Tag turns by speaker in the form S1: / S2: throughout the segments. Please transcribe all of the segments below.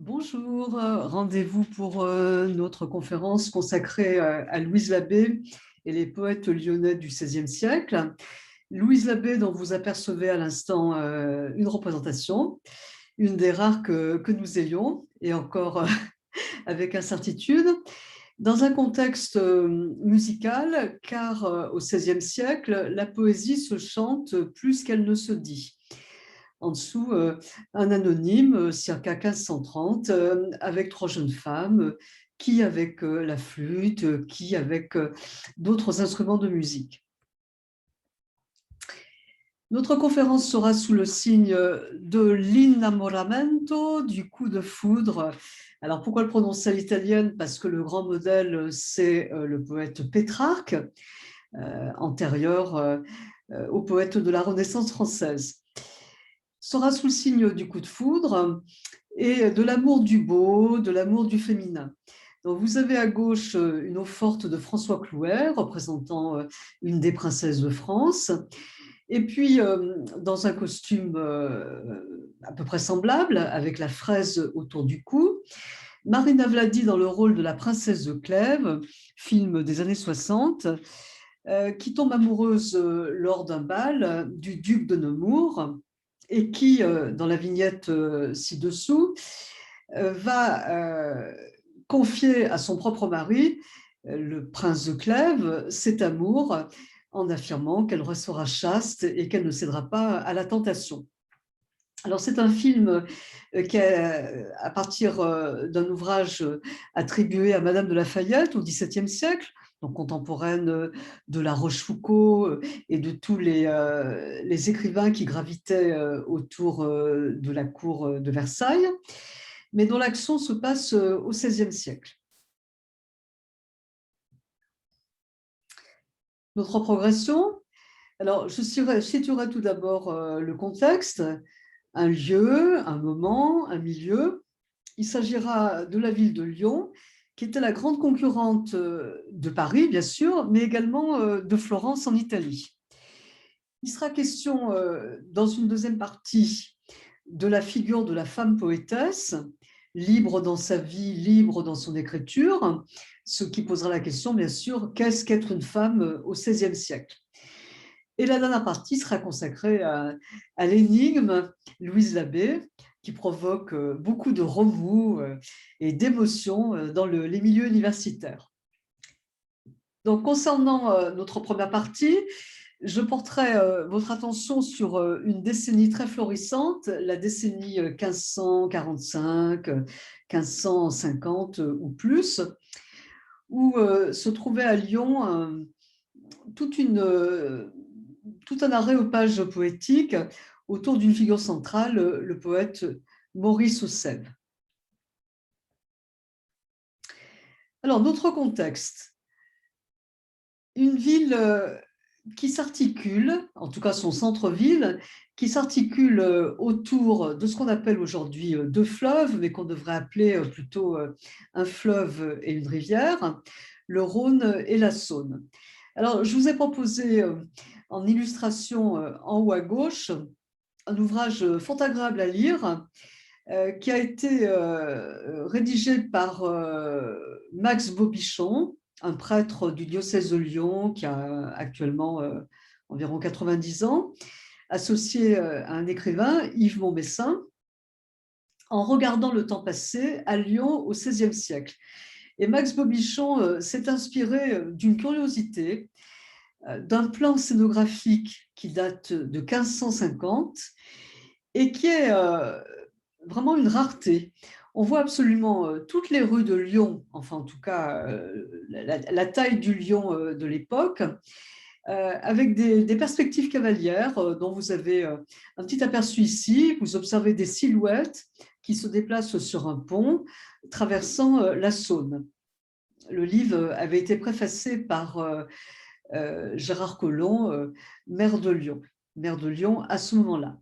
S1: Bonjour, rendez-vous pour notre conférence consacrée à Louise Labbé et les poètes lyonnais du XVIe siècle. Louise Labbé, dont vous apercevez à l'instant une représentation, une des rares que nous ayons, et encore avec incertitude, dans un contexte musical, car au XVIe siècle, la poésie se chante plus qu'elle ne se dit. En dessous, un anonyme, circa 1530, avec trois jeunes femmes, qui avec la flûte, qui avec d'autres instruments de musique. Notre conférence sera sous le signe de l'innamoramento, du coup de foudre. Alors pourquoi le prononcer à l'italienne? Parce que le grand modèle, c'est le poète Pétrarque, antérieur au poète de la Renaissance française. Sera sous le signe du coup de foudre et de l'amour du beau, de l'amour du féminin. Donc vous avez à gauche une eau forte de François Clouet, représentant une des princesses de France, et puis dans un costume à peu près semblable, avec la fraise autour du cou, Marina Vladi dans le rôle de la princesse de Clèves, film des années 60, qui tombe amoureuse lors d'un bal du duc de Nemours, et qui, dans la vignette ci-dessous, va confier à son propre mari, le prince de Clèves, cet amour, en affirmant qu'elle restera chaste et qu'elle ne cédera pas à la tentation. Alors c'est un film qui est à partir d'un ouvrage attribué à Madame de Lafayette au XVIIe siècle, donc contemporaine de La Rochefoucauld et de tous les écrivains qui gravitaient autour de la cour de Versailles, mais dont l'action se passe au XVIe siècle. Notre progression. Alors, je situerai tout d'abord le contexte, un lieu, un moment, un milieu. Il s'agira de la ville de Lyon, qui était la grande concurrente de Paris, bien sûr, mais également de Florence en Italie. Il sera question, dans une deuxième partie, de la figure de la femme poétesse, libre dans sa vie, libre dans son écriture, ce qui posera la question, bien sûr, qu'est-ce qu'être une femme au XVIe siècle? Et la dernière partie sera consacrée à l'énigme Louise Labbé, qui provoque beaucoup de remous et d'émotions dans les milieux universitaires. Donc, concernant notre première partie, je porterai votre attention sur une décennie très florissante, la décennie 1545, 1550 ou plus, où se trouvait à Lyon tout un aréopage poétique autour d'une figure centrale, le poète Maurice Aucel. Alors, notre contexte. Une ville qui s'articule, en tout cas son centre-ville, qui s'articule autour de ce qu'on appelle aujourd'hui deux fleuves, mais qu'on devrait appeler plutôt un fleuve et une rivière, le Rhône et la Saône. Alors, je vous ai proposé en illustration en haut à gauche un ouvrage fort agréable à lire qui a été rédigé par Max Bobichon, un prêtre du diocèse de Lyon qui a actuellement environ 90 ans, associé à un écrivain, Yves Montmessin, en regardant le temps passé à Lyon au XVIe siècle. Et Max Bobichon s'est inspiré d'une curiosité, d'un plan scénographique qui date de 1550 et qui est vraiment une rareté. On voit absolument toutes les rues de Lyon, enfin en tout cas la taille du Lyon de l'époque, avec des perspectives cavalières dont vous avez un petit aperçu ici. Vous observez des silhouettes qui se déplacent sur un pont traversant la Saône. Le livre avait été préfacé par Gérard Collomb, maire de Lyon à ce moment-là.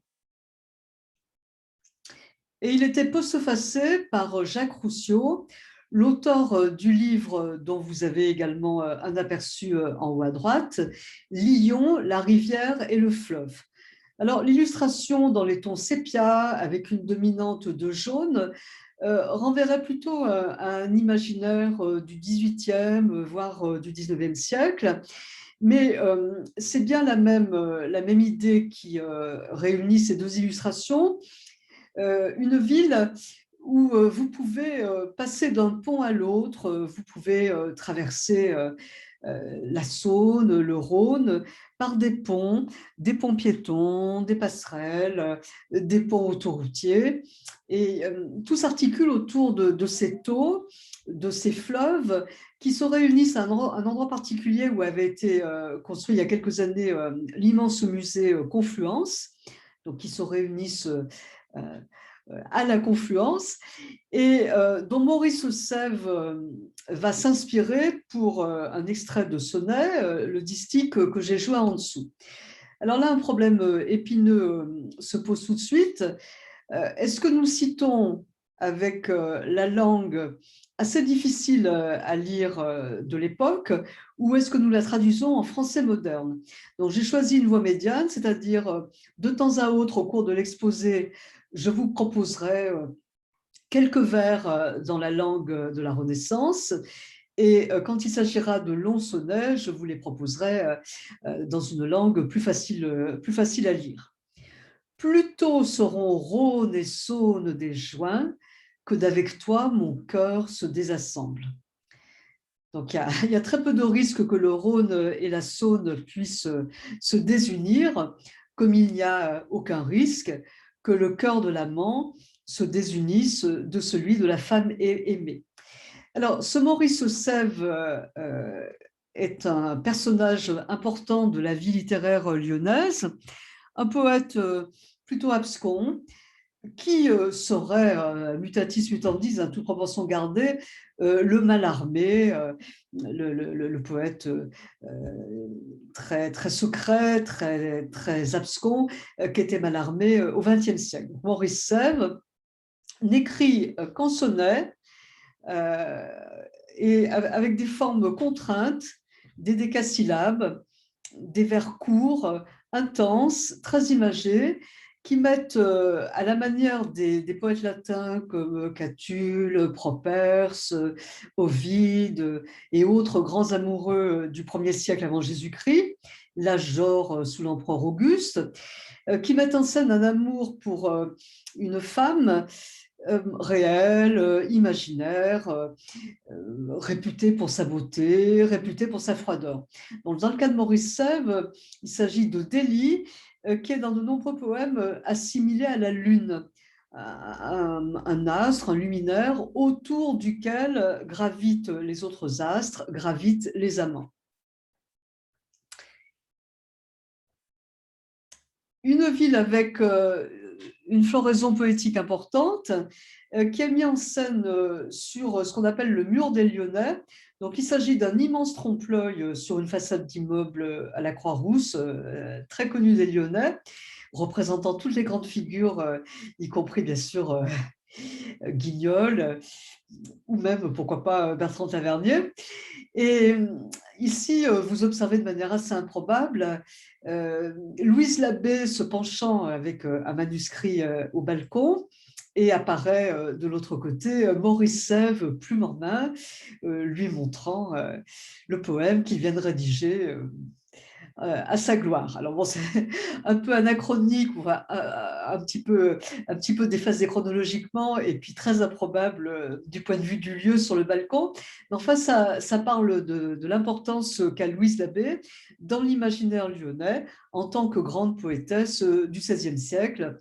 S1: Et il était postfacé par Jacques Roussio, l'auteur du livre dont vous avez également un aperçu en haut à droite, Lyon, la rivière et le fleuve. Alors, l'illustration dans les tons sépia, avec une dominante de jaune, renverrait plutôt à un imaginaire du XVIIIe, voire du XIXe siècle. Mais c'est bien la même idée qui réunit ces deux illustrations. Une ville où vous pouvez passer d'un pont à l'autre, vous pouvez traverser la Saône, le Rhône, par des ponts piétons, des passerelles, des ponts autoroutiers. Et tout s'articule autour de ces taux, de ces fleuves qui se réunissent à un endroit particulier où avait été construit il y a quelques années l'immense musée Confluence, donc qui se réunissent à la Confluence et dont Maurice Sèvres va s'inspirer pour un extrait de sonnet, le distique que j'ai joué en dessous. Alors là, un problème épineux se pose tout de suite. Est-ce que nous citons avec la langue assez difficile à lire de l'époque, ou est-ce que nous la traduisons en français moderne? Donc j'ai choisi une voie médiane, c'est-à-dire de temps à autre au cours de l'exposé, je vous proposerai quelques vers dans la langue de la Renaissance. Et quand il s'agira de longs sonnets, je vous les proposerai dans une langue plus facile à lire. Plutôt seront Rhône et Saône des joints que d'avec toi mon cœur se désassemble. Donc il y a très peu de risques que le Rhône et la Saône puissent se désunir, comme il n'y a aucun risque que le cœur de l'amant se désunisse de celui de la femme aimée. Alors, ce Maurice Sèvres est un personnage important de la vie littéraire lyonnaise, un poète plutôt abscon, qui serait, mutatis mutandis, à toute proportion gardée, le Mallarmé, le poète très, très secret, très, très abscon, qui était Mallarmé au XXe siècle. Maurice Sèvres n'écrit qu'en sonnet, euh, et avec des formes contraintes, des décasyllabes, des vers courts, intenses, très imagés, qui mettent à la manière des poètes latins comme Catulle, Properce, Ovide et autres grands amoureux du 1er siècle avant Jésus-Christ, l'âge d'or sous l'empereur Auguste, qui mettent en scène un amour pour une femme réelle, imaginaire, réputé pour sa beauté, réputé pour sa froideur. Donc, dans le cas de Maurice Sèvres, il s'agit de Délie, qui est dans de nombreux poèmes assimilé à la lune, un astre, un luminaire, autour duquel gravitent les autres astres, gravitent les amants. Une ville avec une floraison poétique importante, qui est mis en scène sur ce qu'on appelle le mur des Lyonnais. Donc, il s'agit d'un immense trompe-l'œil sur une façade d'immeuble à la Croix-Rousse, très connue des Lyonnais, représentant toutes les grandes figures, y compris bien sûr Guignol, ou même, pourquoi pas, Bertrand Tavernier. Et ici, vous observez de manière assez improbable Louise Labbé se penchant avec un manuscrit au balcon, et apparaît de l'autre côté Maurice Sèvres, plume en main, lui montrant le poème qu'il vient de rédiger à sa gloire. Alors bon, c'est un peu anachronique, on va un petit peu déphasé chronologiquement, et puis très improbable du point de vue du lieu sur le balcon. Mais enfin, ça parle de l'importance qu'a Louise Labbé dans l'imaginaire lyonnais en tant que grande poétesse du XVIe siècle,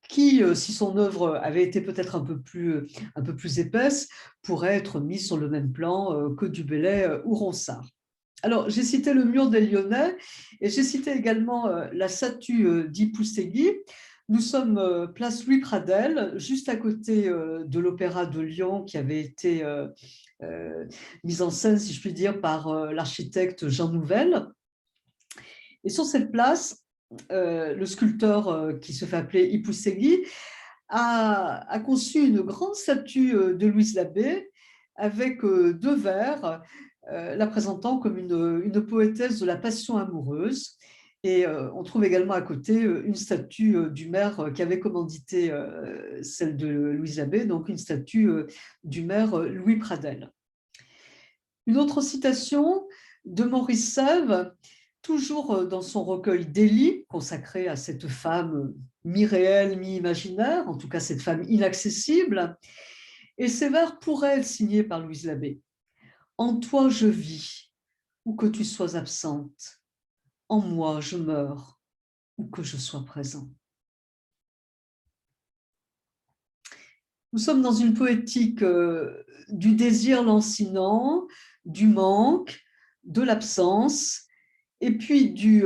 S1: qui, si son œuvre avait été peut-être un peu plus épaisse, pourrait être mise sur le même plan que du Bellay ou Ronsard. Alors, j'ai cité le mur des Lyonnais et j'ai cité également la statue d'Ipousségui. Nous sommes place Louis Pradel, juste à côté de l'Opéra de Lyon qui avait été mise en scène, si je puis dire, par l'architecte Jean Nouvel. Et sur cette place, le sculpteur qui se fait appeler Ipousségui a conçu une grande statue de Louise Labbé avec deux vers la présentant comme une poétesse de la passion amoureuse. Et on trouve également à côté une statue du maire qui avait commandité celle de Louise Labbé, donc une statue du maire Louis Pradel. Une autre citation de Maurice Sèvres, toujours dans son recueil d'Élie, consacré à cette femme mi-réelle, mi-imaginaire, en tout cas cette femme inaccessible. Et ces vers pourraient être signés par Louise Labbé. En toi je vis, ou que tu sois absente. En moi je meurs, ou que je sois présent. Nous sommes dans une poétique du désir lancinant, du manque, de l'absence, et puis du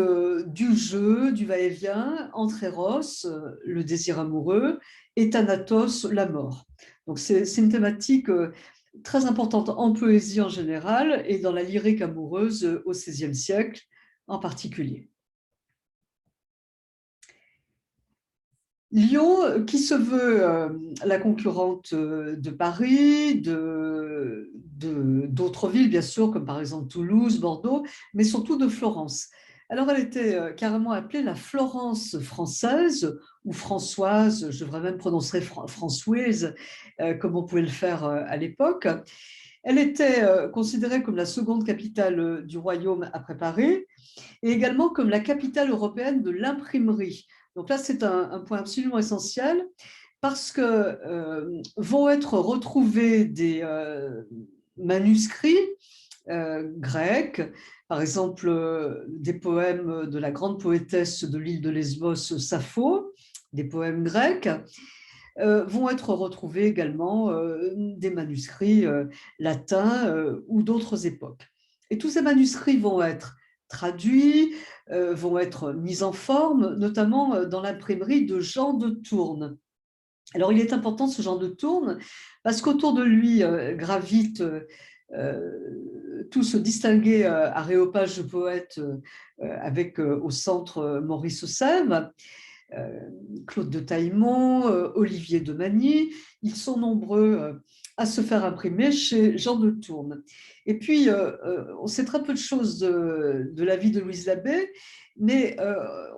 S1: jeu, du va-et-vient entre Eros, le désir amoureux, et Thanatos, la mort. Donc c'est une thématique très importante en poésie en général et dans la lyrique amoureuse au XVIe siècle en particulier. Lyon, qui se veut la concurrente de Paris, d'autres villes, bien sûr, comme par exemple Toulouse, Bordeaux, mais surtout de Florence. Alors, elle était carrément appelée la Florence française, ou Françoise, je devrais même prononcer Françoise, comme on pouvait le faire à l'époque. Elle était considérée comme la seconde capitale du royaume après Paris, et également comme la capitale européenne de l'imprimerie. Donc là, c'est un point absolument essentiel parce que vont être retrouvés des manuscrits grecs, par exemple des poèmes de la grande poétesse de l'île de Lesbos, Sappho, des poèmes grecs, vont être retrouvés également des manuscrits latins ou d'autres époques. Et tous ces manuscrits vont être traduits, vont être mis en forme, notamment dans l'imprimerie de Jean de Tourne. Alors, il est important ce Jean de Tourne parce qu'autour de lui gravite tout ce distingué aréopage de poètes avec au centre Maurice Sèvres, Claude de Taillemont, Olivier de Magny. Ils sont nombreux à se faire imprimer chez Jean de Tourne. Et puis, on sait très peu de choses de la vie de Louise Labbé, mais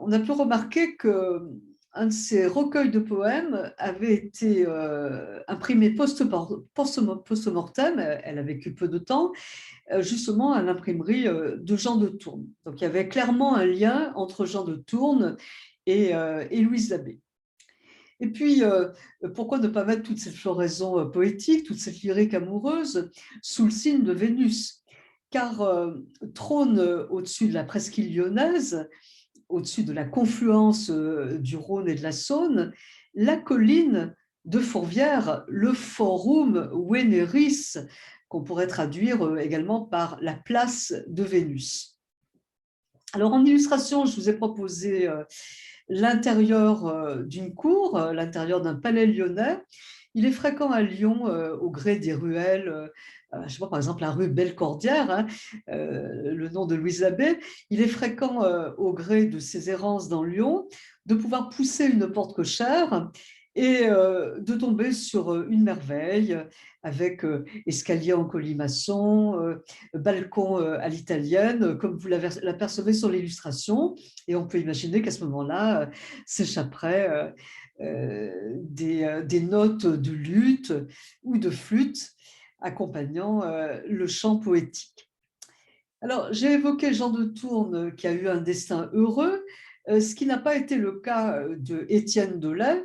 S1: on a pu remarquer qu'un de ses recueils de poèmes avait été imprimé post-mortem, elle a vécu peu de temps, justement à l'imprimerie de Jean de Tourne. Donc il y avait clairement un lien entre Jean de Tourne et Louise Labbé. Et puis, pourquoi ne pas mettre toute cette floraison poétique, toute cette lyrique amoureuse sous le signe de Vénus? Car trône au-dessus de la presqu'île lyonnaise, au-dessus de la confluence du Rhône et de la Saône, la colline de Fourvière, le Forum Veneris, qu'on pourrait traduire également par la place de Vénus. Alors en illustration, je vous ai proposé l'intérieur d'une cour, l'intérieur d'un palais lyonnais. Il est fréquent à Lyon au gré des ruelles, je ne sais pas, par exemple la rue Bellecordière, hein, le nom de Louise Labbé. Il est fréquent au gré de ses errances dans Lyon de pouvoir pousser une porte cochère et de tomber sur une merveille avec escalier en colimaçon, balcon à l'italienne, comme vous l'apercevez sur l'illustration. Et on peut imaginer qu'à ce moment-là, s'échapperaient des notes de luth ou de flûte accompagnant le chant poétique. Alors, j'ai évoqué Jean de Tourne qui a eu un destin heureux, ce qui n'a pas été le cas de Étienne Doley.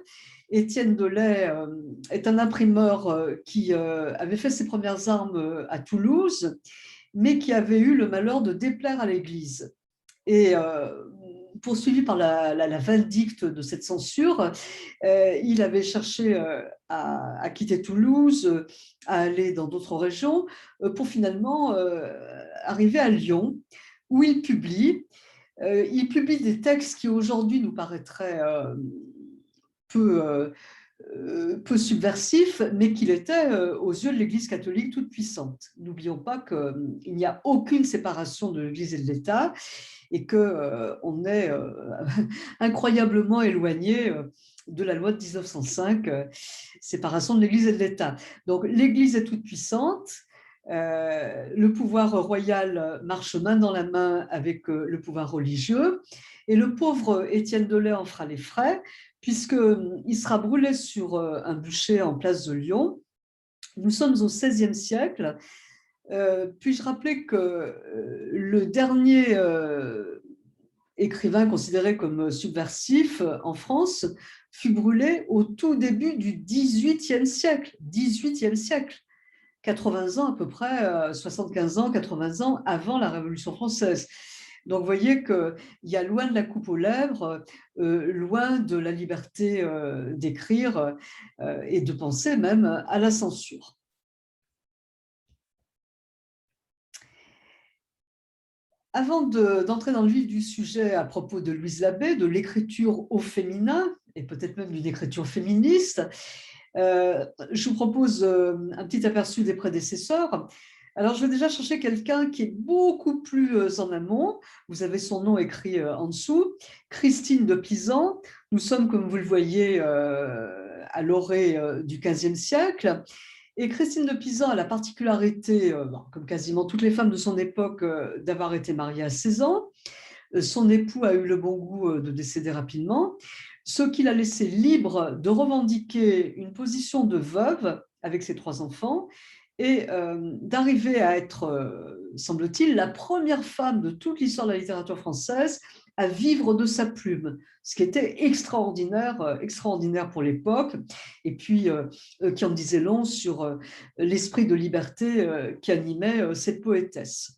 S1: Étienne Doley est un imprimeur qui avait fait ses premières armes à Toulouse, mais qui avait eu le malheur de déplaire à l'Église. Et poursuivi par la vindicte de cette censure, il avait cherché à quitter Toulouse, à aller dans d'autres régions, pour finalement arriver à Lyon, où il publie. Il publie des textes qui aujourd'hui nous paraîtraient peu subversif, mais qu'il était aux yeux de l'Église catholique toute puissante. N'oublions pas qu'il n'y a aucune séparation de l'Église et de l'État et qu'on est incroyablement éloigné de la loi de 1905, séparation de l'Église et de l'État. Donc l'Église est toute puissante, Le pouvoir royal marche main dans la main avec le pouvoir religieux, et le pauvre Étienne de Lay en fera les frais, puisqu'il sera brûlé sur un bûcher en place de Lyon. Nous sommes au XVIe siècle. Puis-je rappeler que le dernier écrivain considéré comme subversif en France fut brûlé au tout début du XVIIIe siècle. 80 ans à peu près, 75 ans, 80 ans avant la Révolution française. Donc, vous voyez qu'il y a loin de la coupe aux lèvres, loin de la liberté d'écrire et de penser même à la censure. Avant d'entrer dans le vif du sujet à propos de Louise Labbé, de l'écriture au féminin, et peut-être même d'une écriture féministe, je vous propose un petit aperçu des prédécesseurs. Alors, je vais déjà chercher quelqu'un qui est beaucoup plus en amont. Vous avez son nom écrit en dessous, Christine de Pisan. Nous sommes, comme vous le voyez, à l'orée du XVe siècle. Et Christine de Pisan a la particularité, comme quasiment toutes les femmes de son époque, d'avoir été mariée à 16 ans. Son époux a eu le bon goût de décéder rapidement, ce qui l'a laissé libre de revendiquer une position de veuve avec ses 3 enfants et d'arriver à être, semble-t-il, la première femme de toute l'histoire de la littérature française à vivre de sa plume, ce qui était extraordinaire, extraordinaire pour l'époque, et puis qui en disait long sur l'esprit de liberté qui animait cette poétesse.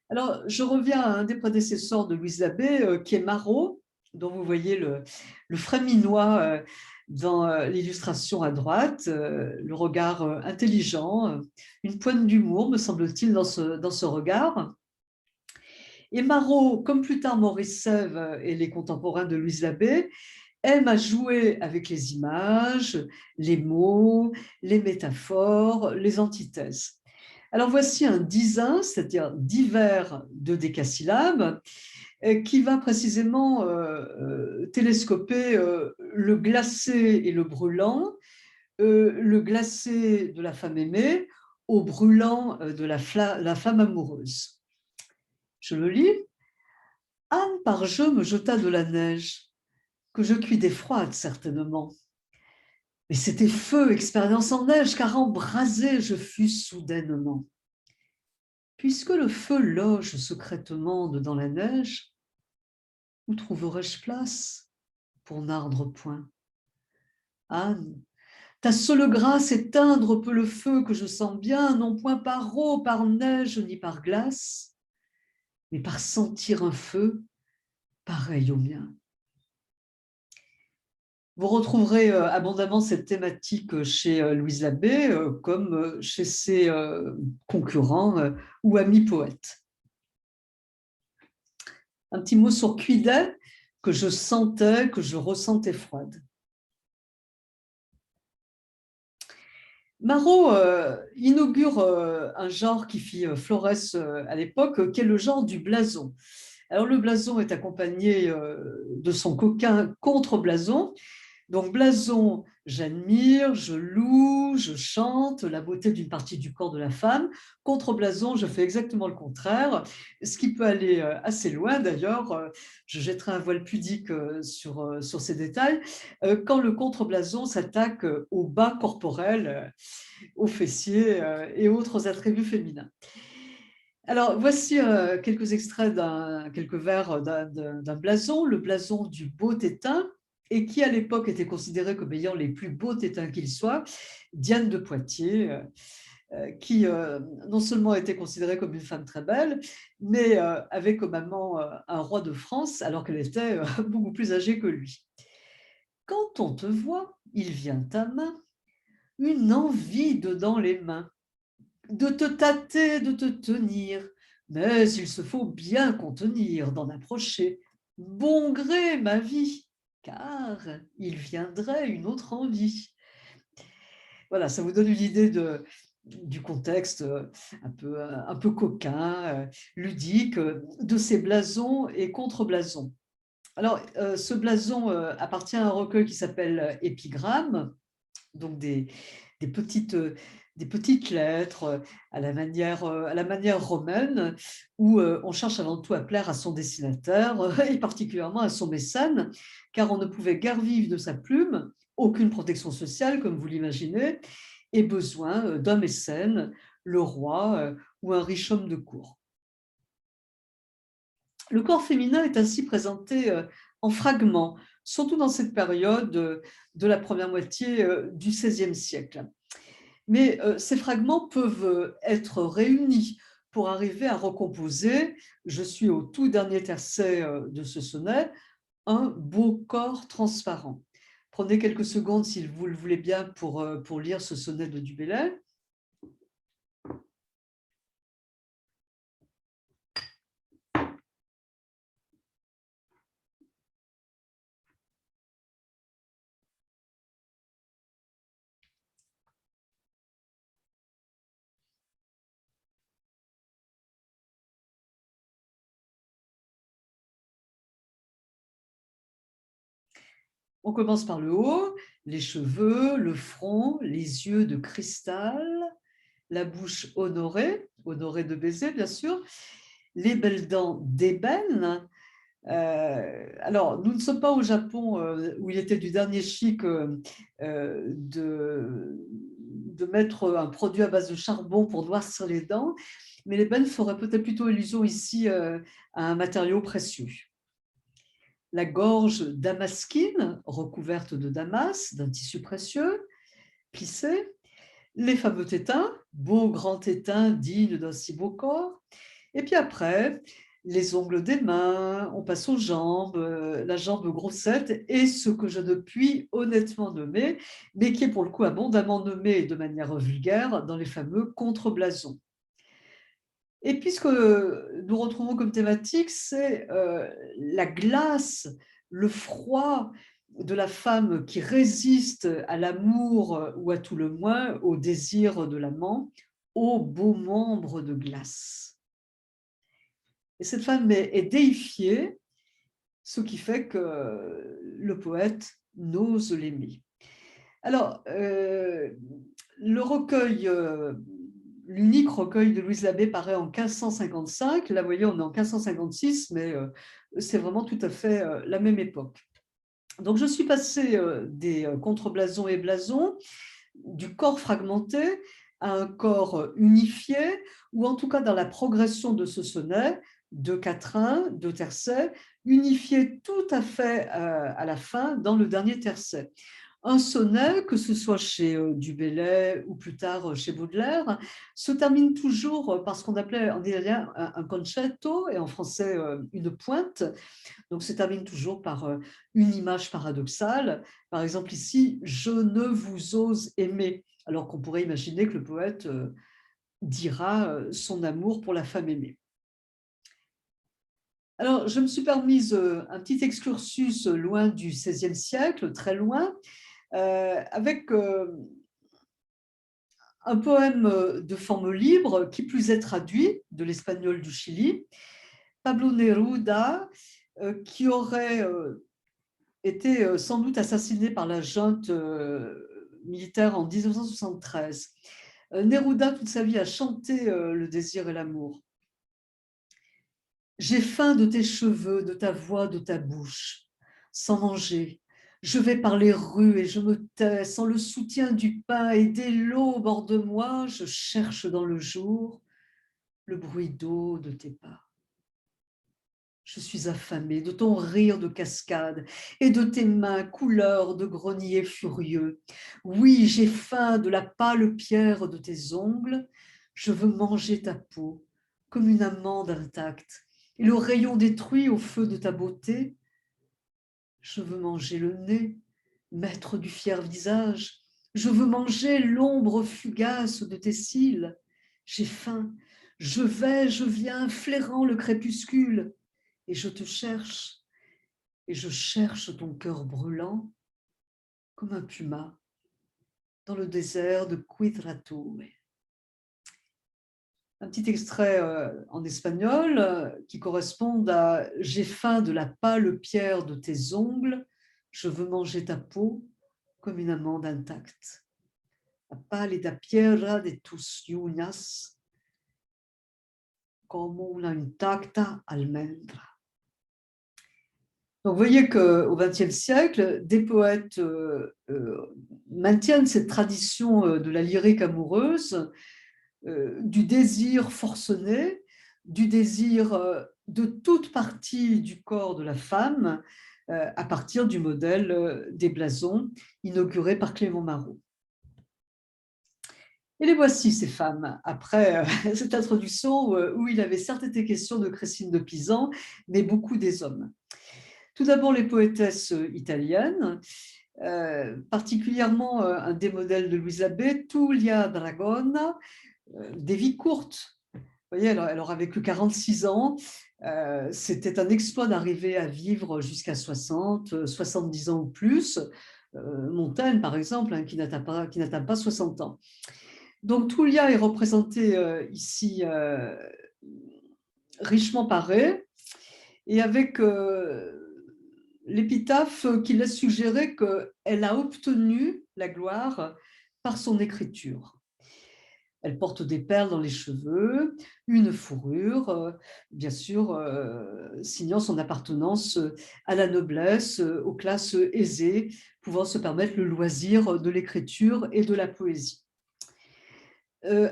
S1: Alors, je reviens à un des prédécesseurs de Louise Labbé, qui est Marot, dont vous voyez le fréminois dans l'illustration à droite, le regard intelligent, une pointe d'humour, me semble-t-il, dans ce regard. Et Marot, comme plus tard Maurice Sèvres et les contemporains de Louise Labbé, aime à jouer avec les images, les mots, les métaphores, les antithèses. Alors voici un dizain, c'est-à-dire divers de décasyllabes, qui va précisément télescoper le glacé et le brûlant, le glacé de la femme aimée au brûlant de la femme amoureuse. Je le lis. Anne par jeu me jeta de la neige, que je cuis froide certainement. Mais c'était feu, expérience en neige, car embrasé je fus soudainement. Puisque le feu loge secrètement dans la neige, où trouverais-je place pour n'ardre point? Anne, ta seule grâce éteindre peut le feu que je sens bien, non point par eau, par neige, ni par glace, mais par sentir un feu pareil au mien. Vous retrouverez abondamment cette thématique chez Louise Labbé, comme chez ses concurrents ou amis poètes. Un petit mot sur Cuidet, que je sentais, que je ressentais froide. Marot inaugure un genre qui fit florès à l'époque, qui est le genre du blason. Alors le blason est accompagné de son coquin contre-blason. Donc blason, j'admire, je loue, je chante la beauté d'une partie du corps de la femme. Contre blason, je fais exactement le contraire, ce qui peut aller assez loin d'ailleurs. Je jetterai un voile pudique sur ces détails. Quand le contre blason s'attaque au bas corporel, aux fessiers et autres attributs féminins. Alors, voici quelques extraits quelques vers d'un blason, le blason du beau tétin, et qui à l'époque était considéré comme ayant les plus beaux tétins qu'il soit, Diane de Poitiers, qui non seulement était considérée comme une femme très belle, mais avait comme amant un roi de France, alors qu'elle était beaucoup plus âgée que lui. Quand on te voit, il vient ta main, une envie dedans les mains, de te tâter, de te tenir, mais il se faut bien contenir, d'en approcher. Bon gré, ma vie, car il viendrait une autre envie. Voilà, ça vous donne une idée du contexte un peu coquin, ludique, de ces blasons et contre-blasons. Alors, ce blason appartient à un recueil qui s'appelle Épigrammes, donc des des petites lettres à la manière romaine, où on cherche avant tout à plaire à son destinataire et particulièrement à son mécène, car on ne pouvait guère vivre de sa plume, aucune protection sociale, comme vous l'imaginez, et besoin d'un mécène, le roi ou un riche homme de cour. Le corps féminin est ainsi présenté en fragments, surtout dans cette période de la première moitié du XVIe siècle. Mais ces fragments peuvent être réunis pour arriver à recomposer, je suis au tout dernier tercet de ce sonnet, un beau corps transparent. Prenez quelques secondes, si vous le voulez bien, pour lire ce sonnet de Du Bellay. On commence par le haut, les cheveux, le front, les yeux de cristal, la bouche honorée, honorée de baiser bien sûr, les belles dents d'ébène. Alors, nous ne sommes pas au Japon où il était du dernier chic de mettre un produit à base de charbon pour noircir les dents, mais l'ébène ferait peut-être plutôt allusion ici à un matériau précieux. La gorge damasquine, recouverte de damas, d'un tissu précieux, plissé, les fameux tétins, beau grand tétin digne d'un si beau corps, et puis après, les ongles des mains, on passe aux jambes, la jambe grossette, et ce que je ne puis honnêtement nommer, mais qui est pour le coup abondamment nommé de manière vulgaire dans les fameux contreblasons. Et puis ce que nous retrouvons comme thématique, c'est la glace, le froid de la femme qui résiste à l'amour ou à tout le moins au désir de l'amant, aux beaux membres de glace. Et cette femme est déifiée, ce qui fait que le poète n'ose l'aimer. Alors, le recueil, l'unique recueil de Louise Labbé paraît en 1555. Là, vous voyez, on est en 1556, mais c'est vraiment tout à fait la même époque. Donc, je suis passée des contreblasons et blasons, du corps fragmenté à un corps unifié, ou en tout cas dans la progression de ce sonnet, deux quatrains, deux tercets, unifié tout à fait à la fin dans le dernier tercet. Un sonnet, que ce soit chez Du Bellay ou plus tard chez Baudelaire, se termine toujours par ce qu'on appelait en italien un concetto et en français une pointe. Donc, se termine toujours par une image paradoxale. Par exemple, ici, je ne vous ose aimer, alors qu'on pourrait imaginer que le poète dira son amour pour la femme aimée. Alors, je me suis permise un petit excursus loin du XVIe siècle, très loin, avec un poème de forme libre, qui plus est traduit de l'espagnol du Chili, Pablo Neruda, qui aurait été sans doute assassiné par la junte militaire en 1973. Neruda, toute sa vie, a chanté le désir et l'amour. J'ai faim de tes cheveux, de ta voix, de ta bouche. Sans manger, je vais par les rues et je me tais. Sans le soutien du pain et des lots au bord de moi, je cherche dans le jour le bruit d'eau de tes pas. Je suis affamée de ton rire de cascade et de tes mains couleur de grenier furieux. Oui, j'ai faim de la pâle pierre de tes ongles. Je veux manger ta peau comme une amande intacte et le rayon détruit au feu de ta beauté. Je veux manger le nez, maître du fier visage. Je veux manger l'ombre fugace de tes cils. J'ai faim. Je viens, flairant le crépuscule. Et je te cherche, et je cherche ton cœur brûlant comme un puma dans le désert de Quitratue. Un petit extrait en espagnol qui correspond à « J'ai faim de la pâle pierre de tes ongles, je veux manger ta peau comme une amande intacte ». a pálida piedra de tus uñas, como una intacta almendra. Donc, vous voyez qu'au XXe siècle, des poètes maintiennent cette tradition de la lyrique amoureuse, du désir forcené, du désir de toute partie du corps de la femme, à partir du modèle des blasons inauguré par Clément Marot. Et les voici, ces femmes, après cette introduction où il avait certes été question de Christine de Pisan, mais beaucoup des hommes. Tout d'abord, les poétesses italiennes, particulièrement un des modèles de Louisa B, Tullia Dragona, des vies courtes. Vous voyez, elle aura vécu 46 ans. C'était un exploit d'arriver à vivre jusqu'à 60, 70 ans ou plus. Montaigne, par exemple, hein, qui n'atteint pas 60 ans. Donc, Tullia est représentée ici richement parée et avec l'épitaphe qui laisse suggérer qu'elle a obtenu la gloire par son écriture. Elle porte des perles dans les cheveux, une fourrure, bien sûr, signant son appartenance à la noblesse, aux classes aisées, pouvant se permettre le loisir de l'écriture et de la poésie.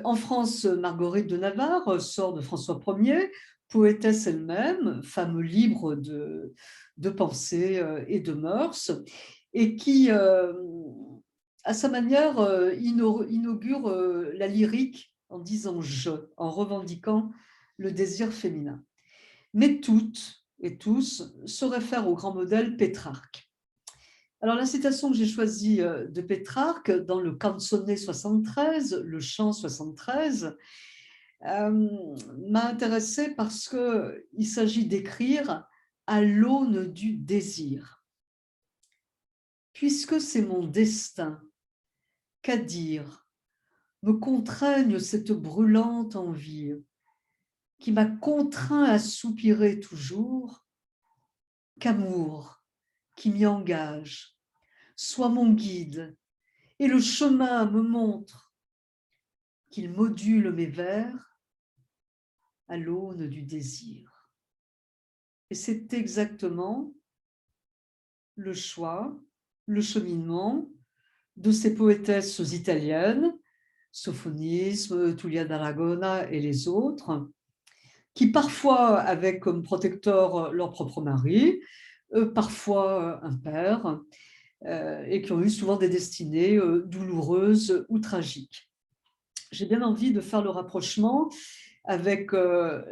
S1: En France, Marguerite de Navarre sort de François Ier, poétesse elle-même, femme libre de pensée et de mœurs, et qui, à sa manière, inaugure la lyrique en disant « je », en revendiquant le désir féminin. Mais toutes et tous se réfèrent au grand modèle Pétrarque. Alors, la citation que j'ai choisie de Pétrarque dans le Canzone 73, le chant 73, m'a intéressée parce qu'il s'agit d'écrire à l'aune du désir. Puisque c'est mon destin, qu'à dire, me contraigne cette brûlante envie qui m'a contraint à soupirer toujours, qu'amour qui m'y engage soit mon guide, et le chemin me montre qu'il module mes vers à l'aune du désir. Et c'est exactement le choix, le cheminement de ces poétesses italiennes, Sophonisme, Tullia d'Aragona et les autres, qui parfois avaient comme protecteur leur propre mari, parfois un père, et qui ont eu souvent des destinées douloureuses ou tragiques. J'ai bien envie de faire le rapprochement avec la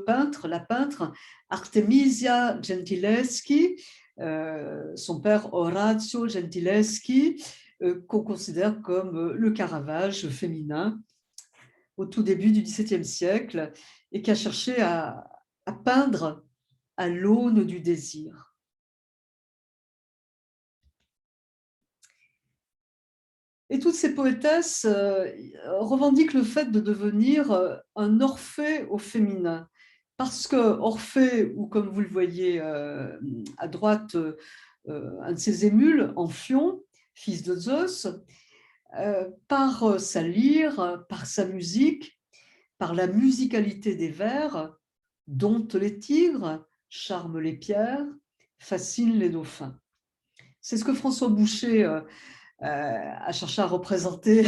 S1: peintre Artemisia Gentileschi, son père Orazio Gentileschi, qu'on considère comme le Caravage féminin au tout début du XVIIe siècle et qui a cherché à peindre à l'aune du désir. Et toutes ces poétesses revendiquent le fait de devenir un Orphée au féminin. Parce que Orphée, ou comme vous le voyez à droite, un de ses émules, Amphion, fils de Zeus, par sa lyre, par sa musique, par la musicalité des vers, dompte les tigres, charme les pierres, fascine les dauphins. C'est ce que François Boucher a cherché à représenter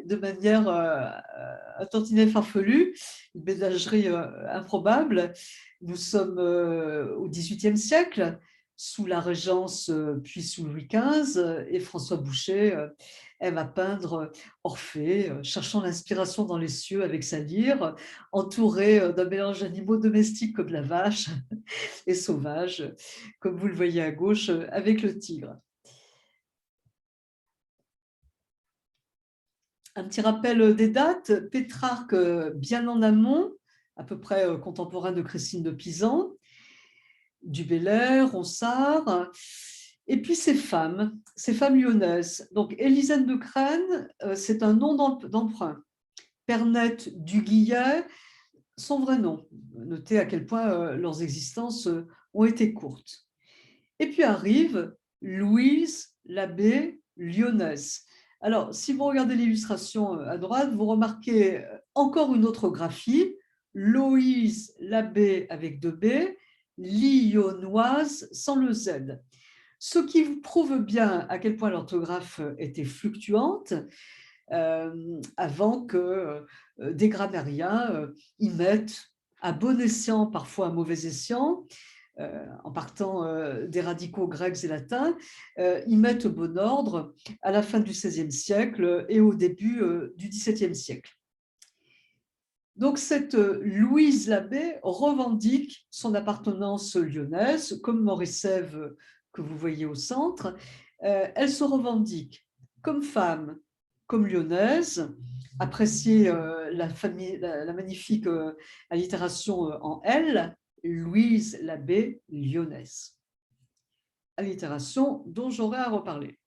S1: de manière un tantinet farfelue, une ménagerie improbable. Nous sommes au XVIIIe siècle, sous la Régence, puis sous Louis XV, et François Boucher aime à peindre Orphée, cherchant l'inspiration dans les cieux avec sa lyre, entouré d'un mélange d'animaux domestiques comme la vache et sauvages, comme vous le voyez à gauche, avec le tigre. Un petit rappel des dates, Pétrarque bien en amont, à peu près contemporain de Christine de Pisan, du Bellay, Ronsard, et puis ces femmes lyonnaises. Donc Élisane de Crène, c'est un nom d'emprunt. Pernette Duguillet, son vrai nom. Notez à quel point leurs existences ont été courtes. Et puis arrive Louise Labbé lyonnaise. Alors, si vous regardez l'illustration à droite, vous remarquez encore une autre graphie, Loïse Labbé avec 2 B, lyonnoise sans le Z. Ce qui vous prouve bien à quel point l'orthographe était fluctuante avant que des grammairiens y mettent à bon escient, parfois à mauvais escient, en partant des radicaux grecs et latins, y mettent au bon ordre à la fin du XVIe siècle et au début du XVIIe siècle. Donc cette Louise Labbé revendique son appartenance lyonnaise, comme Maurice Ève que vous voyez au centre. Elle se revendique comme femme, comme lyonnaise, apprécier la magnifique allitération en L, Louise Labbé lyonnaise. Allitération dont j'aurai à reparler.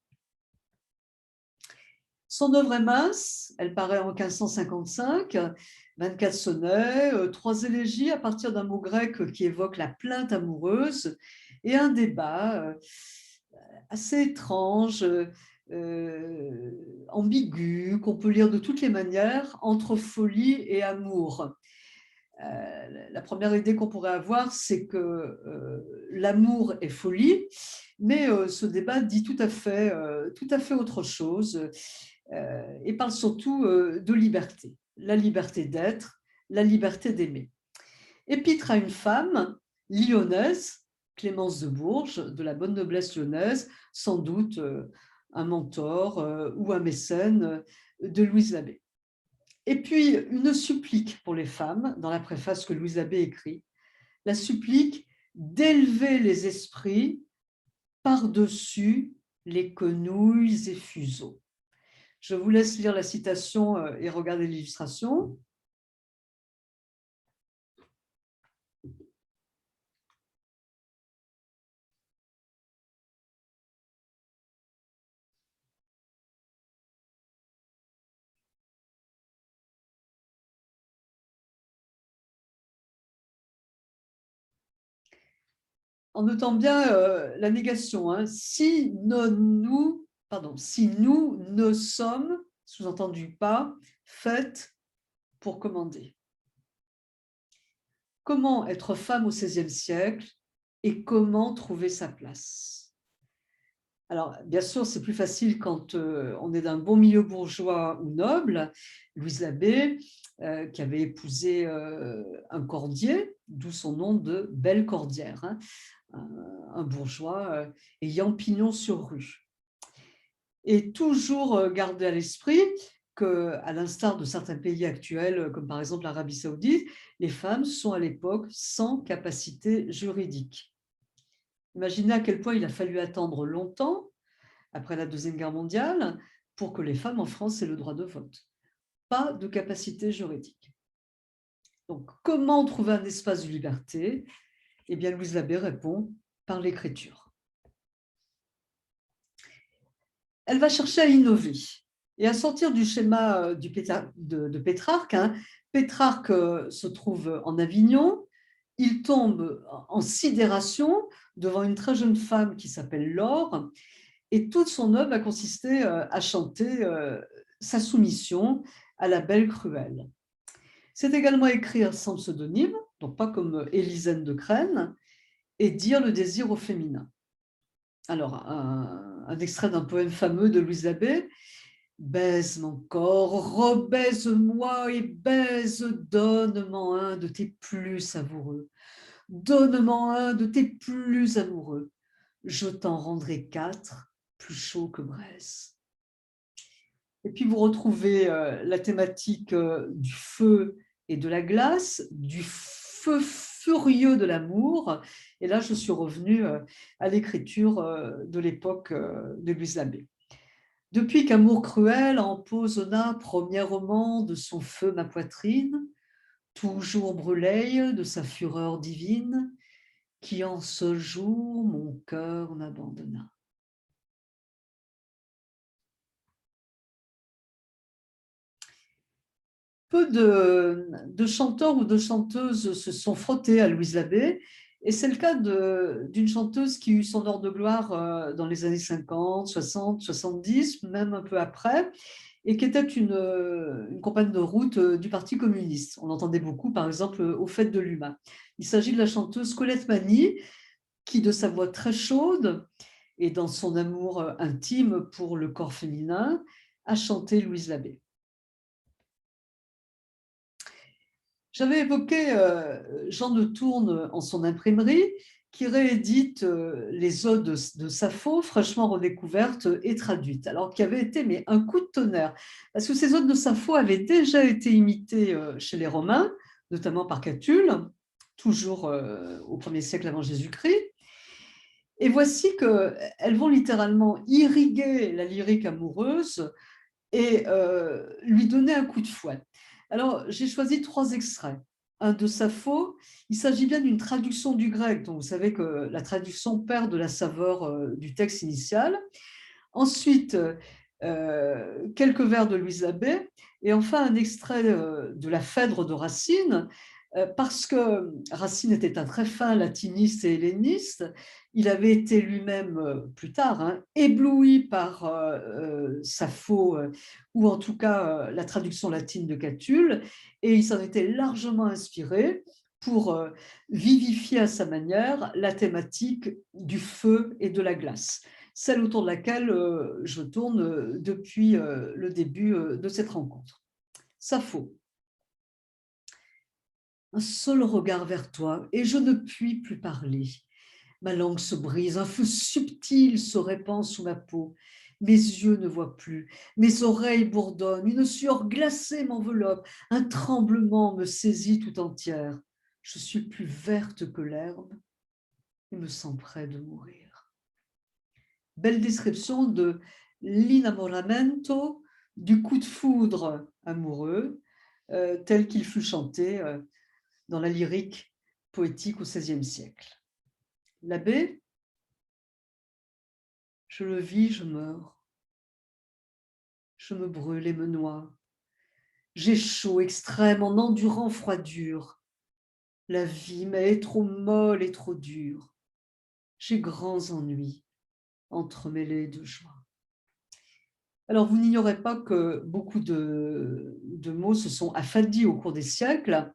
S1: Son œuvre est mince, elle paraît en 1555, 24 sonnets, 3 élégies à partir d'un mot grec qui évoque la plainte amoureuse et un débat assez étrange, ambigu, qu'on peut lire de toutes les manières, entre folie et amour. La première idée qu'on pourrait avoir, c'est que l'amour est folie, mais ce débat dit tout à fait autre chose et parle surtout de liberté, la liberté d'être, la liberté d'aimer. Épître à une femme lyonnaise, Clémence de Bourges, de la bonne noblesse lyonnaise, sans doute un mentor ou un mécène de Louise Labbé. Et puis, une supplique pour les femmes, dans la préface que Louise Labbé écrit, la supplique d'élever les esprits par-dessus les quenouilles et fuseaux. Je vous laisse lire la citation et regarder l'illustration. En notant bien la négation. Hein. Si nous ne sommes, sous-entendu pas, faites pour commander. Comment être femme au XVIe siècle et comment trouver sa place? Alors, bien sûr, c'est plus facile quand on est d'un bon milieu bourgeois ou noble. Louise Labbé, qui avait épousé un cordier, d'où son nom de belle cordière, hein, un bourgeois ayant pignon sur rue. Et toujours garder à l'esprit qu'à l'instar de certains pays actuels, comme par exemple l'Arabie saoudite, les femmes sont à l'époque sans capacité juridique. Imaginez à quel point il a fallu attendre longtemps, après la Deuxième Guerre mondiale, pour que les femmes en France aient le droit de vote. Pas de capacité juridique. Donc, comment trouver un espace de liberté? Eh bien, Louise Labbé répond par l'écriture. Elle va chercher à innover et à sortir du schéma de Pétrarque. Hein. Pétrarque se trouve en Avignon. Il tombe en sidération devant une très jeune femme qui s'appelle Laure, et toute son œuvre a consisté à chanter sa soumission à la belle cruelle. C'est également écrire sans pseudonyme, donc pas comme Élisène de Crène, et dire le désir au féminin. Alors, un extrait d'un poème fameux de Louise Labbé. Baise mon corps, rebaise-moi et baise, donne-m'en un de tes plus savoureux. Donne-m'en un de tes plus amoureux. Je t'en rendrai 4, plus chaud que braise. Et puis vous retrouvez la thématique du feu et de la glace, du feu furieux de l'amour. Et là, je suis revenue à l'écriture de l'époque de Louise Labbé. Depuis qu'Amour cruel empoisonna premier roman de son feu ma poitrine, toujours brûlée de sa fureur divine, qui en ce jour mon cœur m'abandonna. Peu de chanteurs ou de chanteuses se sont frottés à Louise Labbé Et c'est le cas d'une chanteuse qui eut son heure de gloire dans les années 50, 60, 70, même un peu après, et qui était une compagne de route du Parti communiste. On l'entendait beaucoup, par exemple, aux fêtes de l'UMA. Il s'agit de la chanteuse Colette Mani, qui, de sa voix très chaude et dans son amour intime pour le corps féminin, a chanté Louise Labbé. J'avais évoqué Jean de Tourne en son imprimerie, qui réédite les odes de Sappho, fraîchement redécouvertes et traduites, alors qui avait été mais un coup de tonnerre, parce que ces odes de Sappho avaient déjà été imitées chez les Romains, notamment par Catulle, toujours au 1er siècle avant Jésus-Christ. Et voici qu'elles vont littéralement irriguer la lyrique amoureuse et lui donner un coup de fouet. Alors, j'ai choisi 3 extraits. Un de Sappho, il s'agit bien d'une traduction du grec, donc vous savez que la traduction perd de la saveur du texte initial. Ensuite, quelques vers de Louise Labbé, et enfin un extrait de la Phèdre de Racine, parce que Racine était un très fin latiniste et helléniste. Il avait été lui-même, plus tard, ébloui par Sappho, ou en tout cas la traduction latine de Catulle, et il s'en était largement inspiré pour vivifier à sa manière la thématique du feu et de la glace, celle autour de laquelle je tourne depuis le début de cette rencontre. Sappho. Un seul regard vers toi et je ne puis plus parler. Ma langue se brise, un feu subtil se répand sous ma peau. Mes yeux ne voient plus, mes oreilles bourdonnent, une sueur glacée m'enveloppe, un tremblement me saisit tout entière. Je suis plus verte que l'herbe et me sens près de mourir. Belle description de l'inamoramento, du coup de foudre amoureux, tel qu'il fut chanté dans la lyrique poétique au XVIe siècle. L'abbé, je le vis, je meurs. Je me brûle et me noie. J'ai chaud extrême en endurant froidure. La vie m'est trop molle et trop dure. J'ai grands ennuis entremêlés de joie. Alors, vous n'ignorez pas que beaucoup de mots se sont affadis au cours des siècles.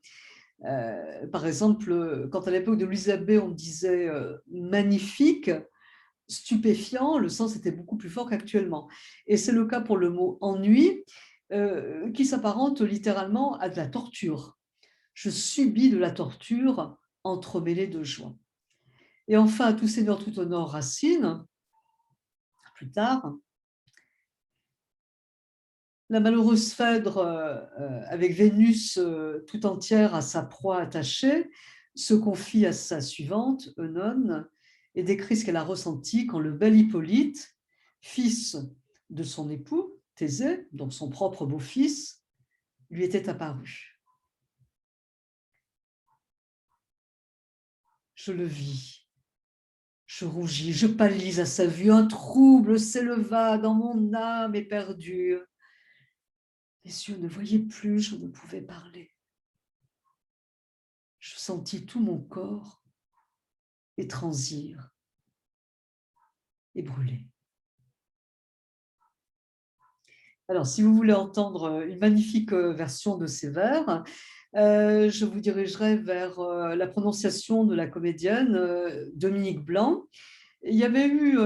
S1: Par exemple, quand à l'époque de Louise Labbé, on disait magnifique, stupéfiant, le sens était beaucoup plus fort qu'actuellement. Et c'est le cas pour le mot ennui, qui s'apparente littéralement à de la torture. Je subis de la torture entremêlée de joie. Et enfin, à tout seigneur, tout honneur, Racine, plus tard, la malheureuse Phèdre, avec Vénus tout entière à sa proie attachée, se confie à sa suivante, Eunone, et décrit ce qu'elle a ressenti quand le bel Hippolyte, fils de son époux, Thésée, donc son propre beau-fils, lui était apparu. Je le vis, je rougis, je pâlis à sa vue, un trouble s'éleva dans mon âme éperdue. Les yeux ne voyaient plus, je ne pouvais parler. Je sentis tout mon corps étransir et brûler. Alors, si vous voulez entendre une magnifique version de ces vers, je vous dirigerai vers la prononciation de la comédienne Dominique Blanc. Il y avait eu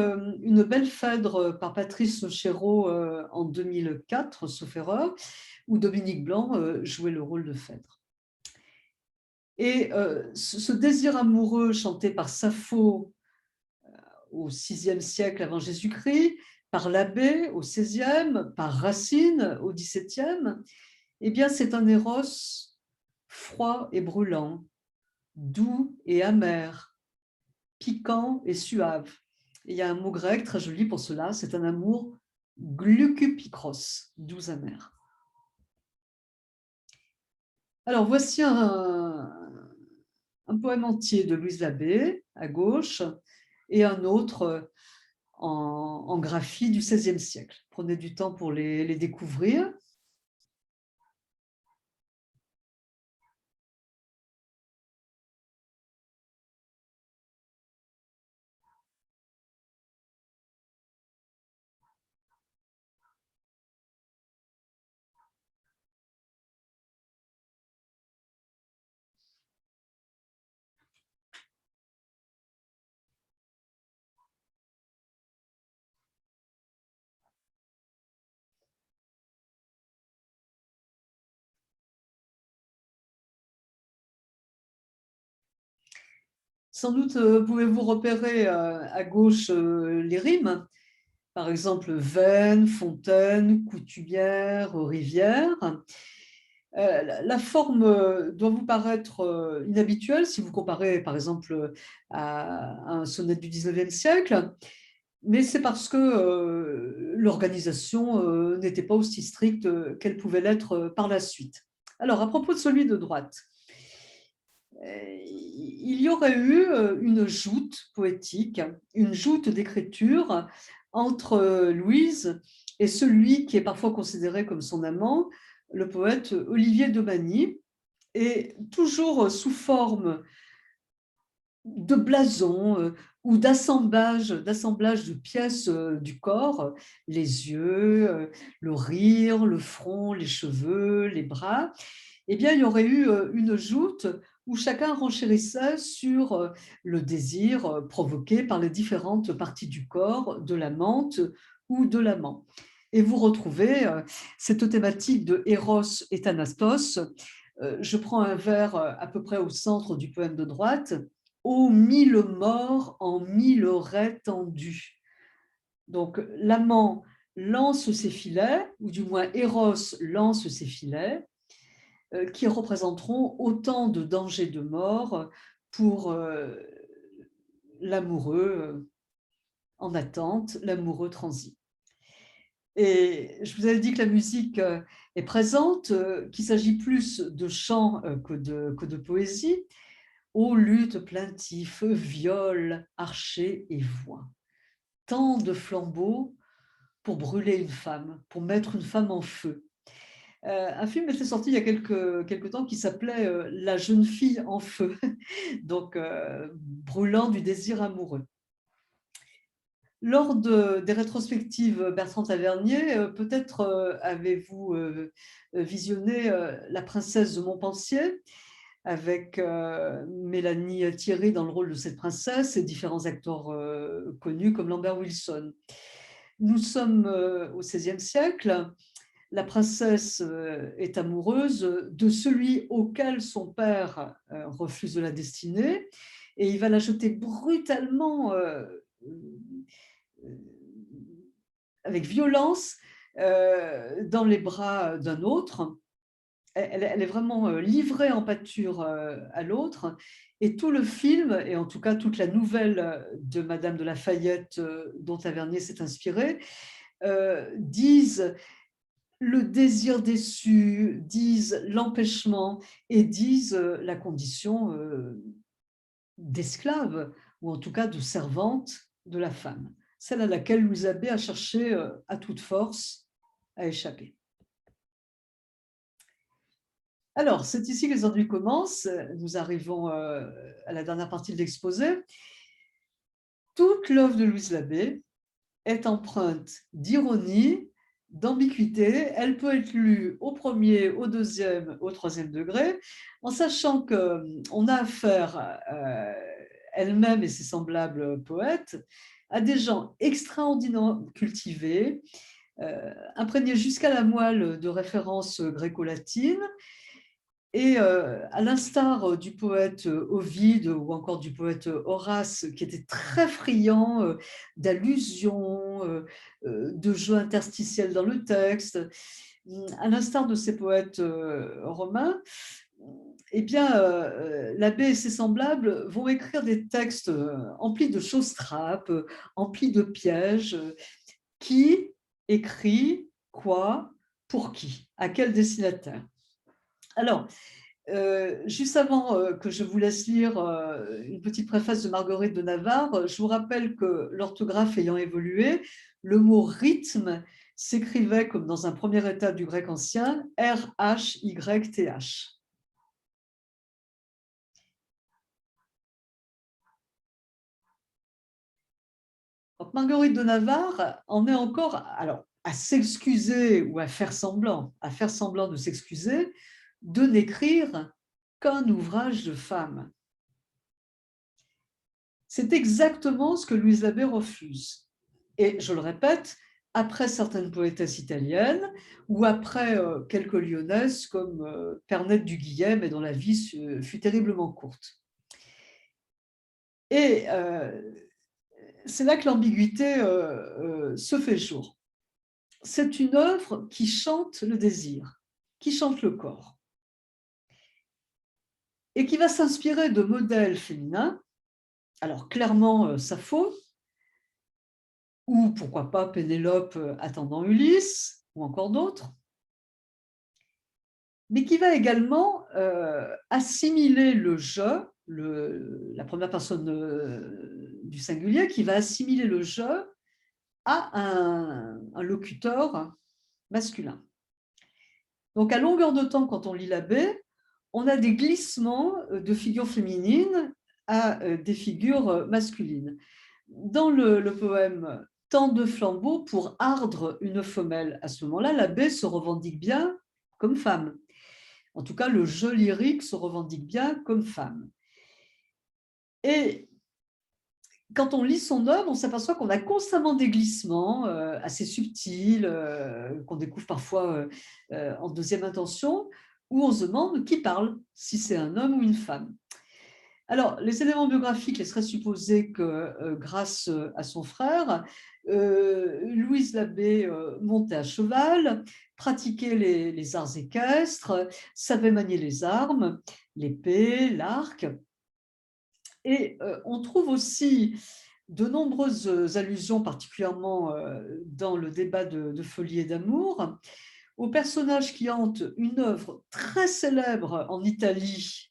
S1: une belle Phèdre par Patrice Chéreau en 2004, sauf erreur, où Dominique Blanc jouait le rôle de Phèdre. Et ce désir amoureux chanté par Sappho au VIe siècle avant Jésus-Christ, par Labbé au XVIe, par Racine au XVIIe, eh bien c'est un éros froid et brûlant, doux et amer, piquant et suave. Et il y a un mot grec très joli pour cela, c'est un amour glucupikros, doux amer. Alors voici un poème entier de Louise Labbé à gauche et un autre en graphie du XVIe siècle. Prenez du temps pour les découvrir. Sans doute pouvez-vous repérer à gauche les rimes, par exemple veine, fontaine, coutumière, rivière. La forme doit vous paraître inhabituelle si vous comparez par exemple à un sonnet du 19e siècle, mais c'est parce que l'organisation n'était pas aussi stricte qu'elle pouvait l'être par la suite. Alors, à propos de celui de droite, il y aurait eu une joute poétique, une joute d'écriture entre Louise et celui qui est parfois considéré comme son amant, le poète Olivier de Magny, et toujours sous forme de blason ou d'assemblage de pièces du corps, les yeux, le rire, le front, les cheveux, les bras. Eh bien, il y aurait eu une joute où chacun renchérissait sur le désir provoqué par les différentes parties du corps de l'amante ou de l'amant. Et vous retrouvez cette thématique de Eros et Thanastos. Je prends un vers à peu près au centre du poème de droite. Ô mille morts en mille raies tendues. Donc, l'amant lance ses filets, ou du moins Eros lance ses filets, qui représenteront autant de dangers de mort pour l'amoureux en attente, l'amoureux transi. Et je vous avais dit que la musique est présente, qu'il s'agit plus de chant que de poésie. Ô lutte plaintif, viol, archer et voix. Tant de flambeaux pour brûler une femme, pour mettre une femme en feu. Un film était sorti il y a quelques temps qui s'appelait La jeune fille en feu, donc brûlant du désir amoureux. Lors des rétrospectives Bertrand Tavernier, peut-être avez-vous visionné La princesse de Montpensier avec Mélanie Thierry dans le rôle de cette princesse et différents acteurs connus comme Lambert Wilson. Nous sommes au XVIe siècle. La princesse est amoureuse de celui auquel son père refuse de la destinée et il va la jeter brutalement, avec violence, dans les bras d'un autre. Elle est vraiment livrée en pâture à l'autre. Et tout le film, et en tout cas toute la nouvelle de Madame de Lafayette dont Tavernier s'est inspiré, disent le désir déçu, disent l'empêchement et disent la condition d'esclave, ou en tout cas de servante de la femme, celle à laquelle Louise Abbé a cherché à toute force à échapper. Alors, c'est ici que les ennuis commencent. Nous arrivons à la dernière partie de l'exposé. Toute l'œuvre de Louise Labbé est empreinte d'ironie, d'ambiguïté. Elle peut être lue au premier, au deuxième, au troisième degré, en sachant qu'on a affaire, elle-même et ses semblables poètes, à des gens extraordinairement cultivés, imprégnés jusqu'à la moelle de références gréco-latines. Et à l'instar du poète Ovide ou encore du poète Horace, qui était très friand d'allusions, de jeux interstitiels dans le texte, à l'instar de ces poètes romains, eh bien, l'abbé et ses semblables vont écrire des textes emplis de choses-trappes, emplis de pièges. Qui écrit quoi, pour qui, à quel destinataire? Alors, juste avant que je vous laisse lire une petite préface de Marguerite de Navarre, je vous rappelle que l'orthographe ayant évolué, le mot rythme s'écrivait comme dans un premier état du grec ancien, R-H-Y-T-H. Donc, Marguerite de Navarre en est encore alors, à s'excuser ou à faire semblant de s'excuser, de n'écrire qu'un ouvrage de femme. C'est exactement ce que Louise Labbé refuse. Et je le répète, après certaines poétesses italiennes ou après quelques lyonnaises comme Pernette du Guillet, mais dont la vie fut terriblement courte. Et c'est là que l'ambiguïté se fait jour. C'est une œuvre qui chante le désir, qui chante le corps, et qui va s'inspirer de modèles féminins. Alors clairement, Sappho, ou pourquoi pas Pénélope attendant Ulysse, ou encore d'autres, mais qui va également assimiler le je, la première personne du singulier, qui va assimiler le je à un locuteur masculin. Donc à longueur de temps, quand on lit l'abbé, on a des glissements de figures féminines à des figures masculines. Dans le poème « Tant de flambeaux pour ardre une femelle », à ce moment-là, l'abbé se revendique bien comme femme. En tout cas, le jeu lyrique se revendique bien comme femme. Et quand on lit son œuvre, on s'aperçoit qu'on a constamment des glissements assez subtils, qu'on découvre parfois en deuxième intention, où on se demande qui parle, si c'est un homme ou une femme. Alors, les éléments biographiques laisseraient supposer que, grâce à son frère, Louise Labbé montait à cheval, pratiquait les arts équestres, savait manier les armes, l'épée, l'arc. Et on trouve aussi de nombreuses allusions, particulièrement dans le débat de Folie et d'amour, aux personnages qui hantent une œuvre très célèbre en Italie,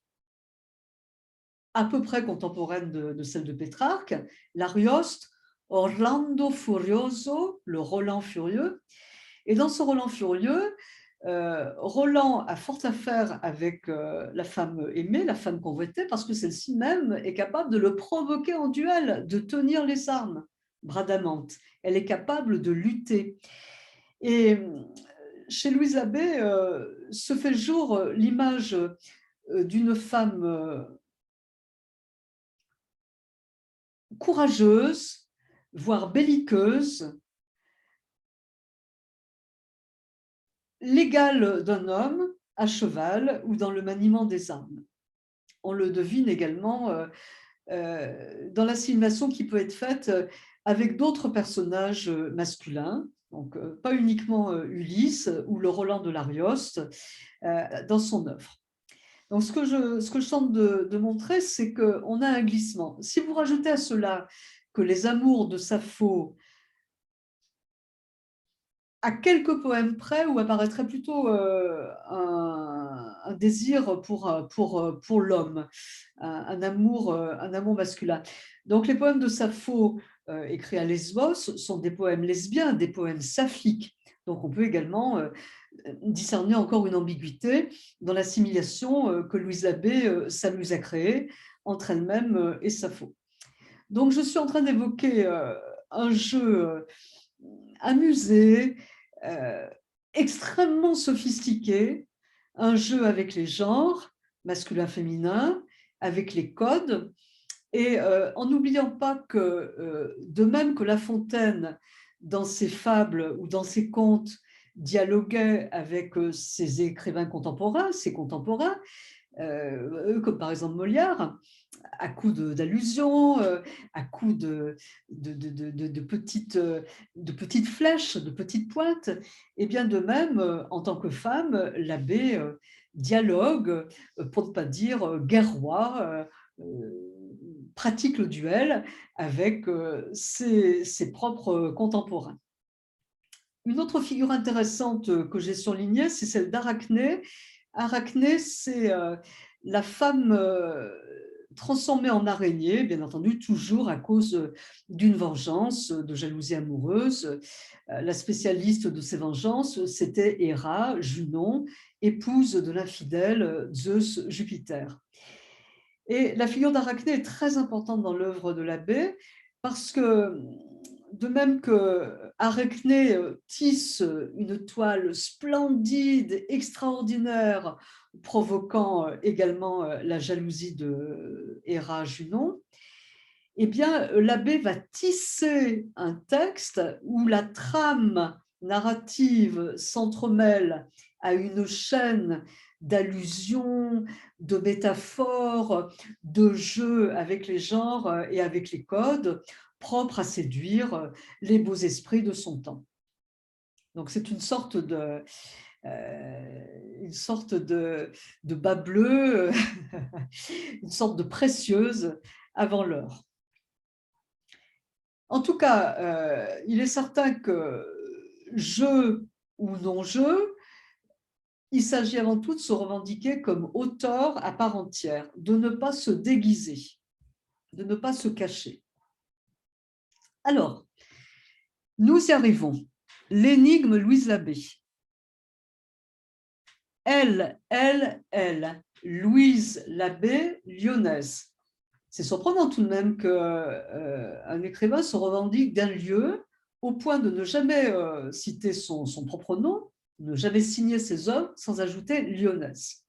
S1: à peu près contemporaine de celle de Pétrarque, l'Arioste, Orlando Furioso, le Roland furieux. Et dans ce Roland furieux, Roland a fort affaire avec la femme aimée, la femme convoitée, parce que celle-ci même est capable de le provoquer en duel, de tenir les armes bradamante. Elle est capable de lutter. Et chez Louise Abbé se fait jour l'image d'une femme courageuse, voire belliqueuse, l'égale d'un homme à cheval ou dans le maniement des armes. On le devine également dans l'assimilation qui peut être faite avec d'autres personnages masculins, donc pas uniquement Ulysse ou le Roland de l'Arioste dans son œuvre. Donc ce que je tente de montrer, c'est qu'on a un glissement. Si vous rajoutez à cela que les amours de Sappho, à quelques poèmes près, où apparaîtrait plutôt un désir pour l'homme, un amour masculin. Donc les poèmes de Sappho écrits à Lesbos sont des poèmes lesbiens, des poèmes saphiques. Donc on peut également discerner encore une ambiguïté dans l'assimilation que Louise Abbé s'amuse à créer entre elle-même et Sappho. Donc je suis en train d'évoquer un jeu amusé, extrêmement sophistiqué, un jeu avec les genres, masculin-féminin, avec les codes, et en n'oubliant pas que, de même que La Fontaine, dans ses fables ou dans ses contes, dialoguait avec ses écrivains contemporains, ses contemporains, comme par exemple Molière, à coups d'allusions, à coups de petites flèches, de petites pointes. Et bien de même, en tant que femme, l'abbé dialogue, pour ne pas dire guerroie, pratique le duel avec ses propres contemporains. Une autre figure intéressante que j'ai surlignée, c'est celle d'Arachné. Arachné, c'est la femme transformée en araignée, bien entendu, toujours à cause d'une vengeance, de jalousie amoureuse. La spécialiste de ces vengeances, c'était Héra, Junon, épouse de l'infidèle Zeus Jupiter. Et la figure d'Arachné est très importante dans l'œuvre de l'abbé parce que, de même que Arachné tisse une toile splendide, extraordinaire, provoquant également la jalousie de Héra Junon, eh bien, l'abbé va tisser un texte où la trame narrative s'entremêle à une chaîne d'allusions, de métaphores, de jeux avec les genres et avec les codes, propres à séduire les beaux esprits de son temps. Donc c'est une sorte de bas bleu, une sorte de précieuse avant l'heure. En tout cas, il est certain que jeu ou non-jeu, il s'agit avant tout de se revendiquer comme auteur à part entière, de ne pas se déguiser, de ne pas se cacher. Alors, nous y arrivons. L'énigme Louise Labbé. Elle, Louise Labbé, lyonnaise. C'est surprenant tout de même qu'un écrivain se revendique d'un lieu au point de ne jamais citer son propre nom, ne jamais signer ses œuvres sans ajouter lyonnaise.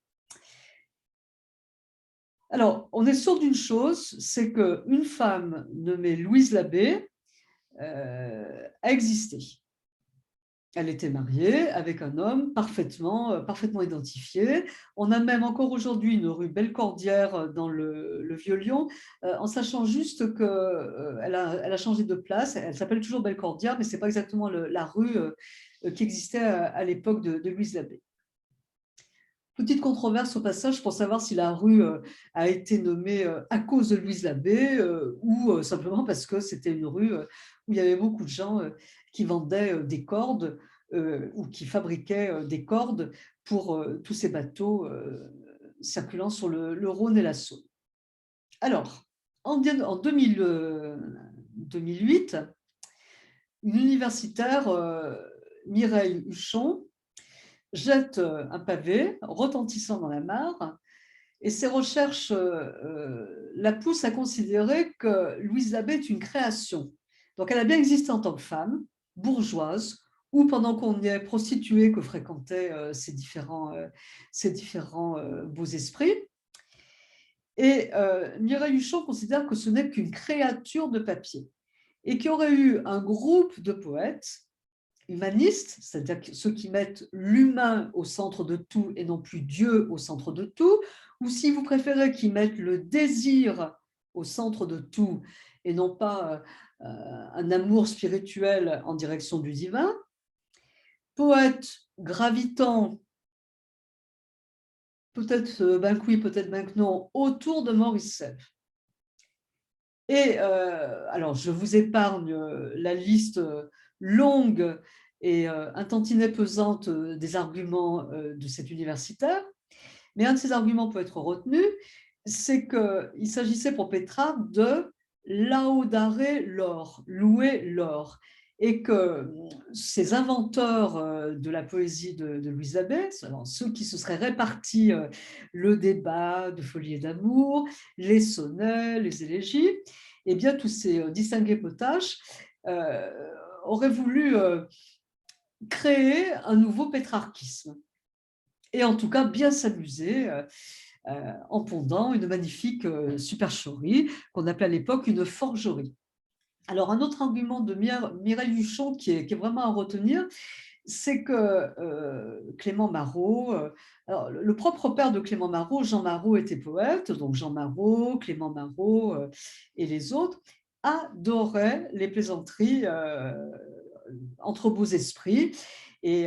S1: Alors, on est sûr d'une chose, c'est qu'une femme nommée Louise Labbé a existé. Elle était mariée avec un homme parfaitement identifié. On a même encore aujourd'hui une rue Bellecordière dans le Vieux-Lyon, en sachant juste qu'elle a changé de place. Elle s'appelle toujours Bellecordière, mais ce n'est pas exactement la rue qui existait à l'époque de Louise Labbé. Petite controverse au passage pour savoir si la rue a été nommée à cause de Louise Labbé ou simplement parce que c'était une rue où il y avait beaucoup de gens qui vendaient des cordes ou qui fabriquaient des cordes pour tous ces bateaux circulant sur le Rhône et la Saône. Alors, en 2008, une universitaire, Mireille Huchon, jette un pavé retentissant dans la mare et ses recherches la poussent à considérer que Louise Labbé est une création. Donc elle a bien existé en tant que femme, bourgeoise, ou pendant qu'on y est prostituée que fréquentaient ces différents beaux esprits. Et Mireille Huchon considère que ce n'est qu'une créature de papier et qu'il y aurait eu un groupe de poètes humanistes, c'est-à-dire ceux qui mettent l'humain au centre de tout et non plus Dieu au centre de tout, ou si vous préférez, qui mettent le désir au centre de tout et non pas un amour spirituel en direction du divin, poètes gravitant, peut-être ben que oui, peut-être ben que non, autour de Maurice Sèvres. Et alors, je vous épargne la liste longue et un tantinet pesante des arguments de cet universitaire, mais un de ces arguments peut être retenu, c'est qu'il s'agissait pour Pétrarque de laudare l'or, louer l'or, et que ces inventeurs de la poésie de Louise Labbé, ceux qui se seraient répartis le débat de Folie et d'amour, les sonnets, les élégies, eh bien tous ces distingués potaches auraient voulu créer un nouveau pétrarchisme, et en tout cas bien s'amuser en pondant une magnifique supercherie qu'on appelait à l'époque une forgerie. Alors, un autre argument de Mireille Huchon qui est vraiment à retenir, c'est que Clément Marot, alors, le propre père de Clément Marot, Jean Marot, était poète, donc Jean Marot, Clément Marot et les autres adoraient les plaisanteries entre beaux esprits. Et